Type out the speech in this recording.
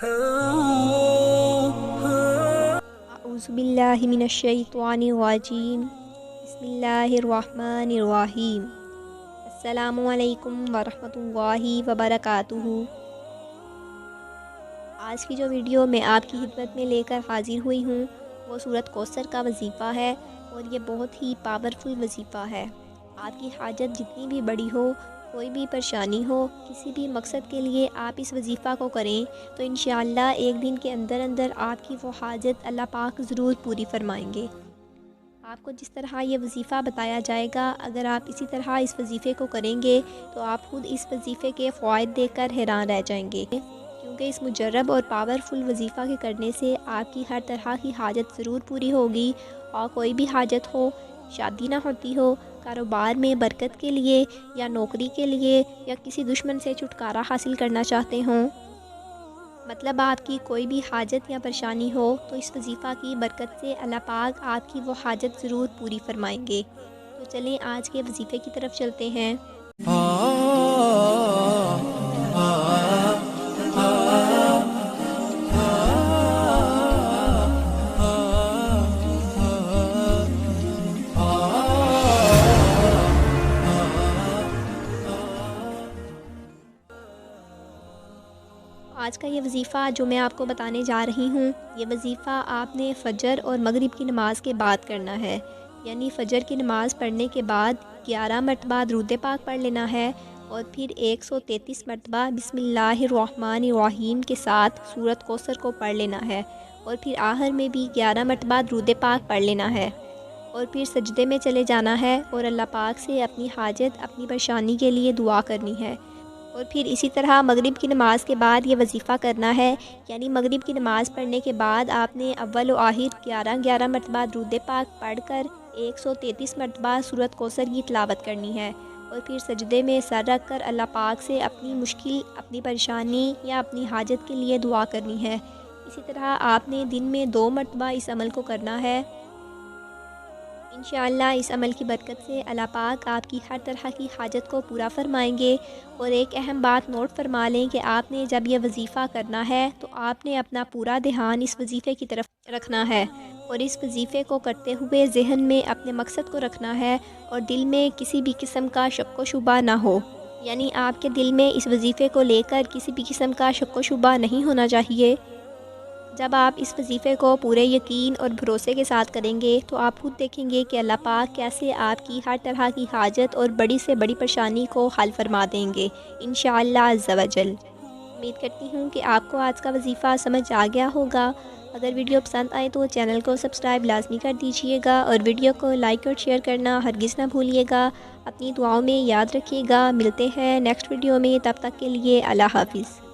अऊज़ु बिल्लाहि मिनश्शैतानिर्रजीम। बिस्मिल्लाहिर्रहमानिर्रहीम। अस्सलामु अलैकुम वरहमतुल्लाहि वबरकातुहू। आज की जो वीडियो मैं आपकी खिदमत में लेकर हाजिर हुई हूँ वो सूरत कौसर का वजीफ़ा है और ये बहुत ही पावरफुल वजीफ़ा है। आपकी हाजत जितनी भी बड़ी हो, कोई भी परेशानी हो, किसी भी मकसद के लिए आप इस वजीफ़ा को करें तो इंशाअल्लाह एक दिन के अंदर अंदर आपकी वो हाजत अल्लाह पाक ज़रूर पूरी फरमाएंगे। आपको जिस तरह ये वजीफ़ा बताया जाएगा, अगर आप इसी तरह इस वजीफ़े को करेंगे तो आप खुद इस वजीफ़े के फ़वाइद देखकर हैरान रह जाएंगे, क्योंकि इस मुजर्रब और पावरफुल वजीफ़ा के करने से आपकी हर तरह की हाजत ज़रूर पूरी होगी। और कोई भी हाजत हो, शादी ना होती हो, कारोबार में बरकत के लिए या नौकरी के लिए या किसी दुश्मन से छुटकारा हासिल करना चाहते हों, मतलब आपकी कोई भी हाजत या परेशानी हो तो इस वजीफ़ा की बरकत से अल्लाह पाक आपकी वो हाजत ज़रूर पूरी फरमाएंगे। तो चलें आज के वजीफ़े की तरफ चलते हैं। आज का ये वजीफ़ा जो मैं आपको बताने जा रही हूँ, ये वजीफ़ा आपने फ़जर और मगरिब की नमाज़ के बाद करना है। यानी फ़जर की नमाज़ पढ़ने के बाद 11 मरतबा दुरूद पाक पढ़ लेना है और फिर 133 मरतबा बिस्मिल्लाहिर्रहमानिर्रहीम के साथ सूरत कौसर को पढ़ लेना है और फिर आखिर में भी 11 मरतबा दुरूद पाक पढ़ लेना है और फिर सजदे में चले जाना है और अल्लाह पाक से अपनी हाजत, अपनी परेशानी के लिए दुआ करनी है। और फिर इसी तरह मगरिब की नमाज़ के बाद ये वजीफ़ा करना है। यानी मगरिब की नमाज़ पढ़ने के बाद आपने अव्वल व आखिर 11 मरतबा दुरूद पाक पढ़कर 133 मरतबा सूरत कौसर की तिलावत करनी है और फिर सजदे में सर रख कर अल्लाह पाक से अपनी मुश्किल, अपनी परेशानी या अपनी हाजत के लिए दुआ करनी है। इसी तरह आपने दिन में 2 मरतबा इस अमल को करना है। इंशाअल्लाह इस अमल की बरकत से अल्लाह पाक आपकी हर तरह की हाजत को पूरा फरमाएंगे। और एक अहम बात नोट फरमा लें कि आपने जब यह वजीफ़ा करना है तो आपने अपना पूरा ध्यान इस वजीफ़े की तरफ रखना है और इस वजीफ़े को करते हुए जहन में अपने मकसद को रखना है और दिल में किसी भी किस्म का शक व शुबा ना हो। यानी आपके दिल में इस वजीफ़े को लेकर किसी भी किस्म का शक व शुबा नहीं होना चाहिए। जब आप इस वजीफ़े को पूरे यकीन और भरोसे के साथ करेंगे तो आप खुद देखेंगे कि अल्लाह पाक कैसे आपकी हर तरह की हाजत और बड़ी से बड़ी परेशानी को हल फरमा देंगे इंशाअल्लाह अज़्ज़ा वजल। उम्मीद करती हूँ कि आपको आज का वजीफ़ा समझ आ गया होगा। अगर वीडियो पसंद आए तो चैनल को सब्सक्राइब लाजमी कर दीजिएगा और वीडियो को लाइक और शेयर करना हरगिज़ ना भूलिएगा। अपनी दुआओं में याद रखिएगा। मिलते हैं नेक्स्ट वीडियो में, तब तक के लिए अल्लाह हाफ़िज़।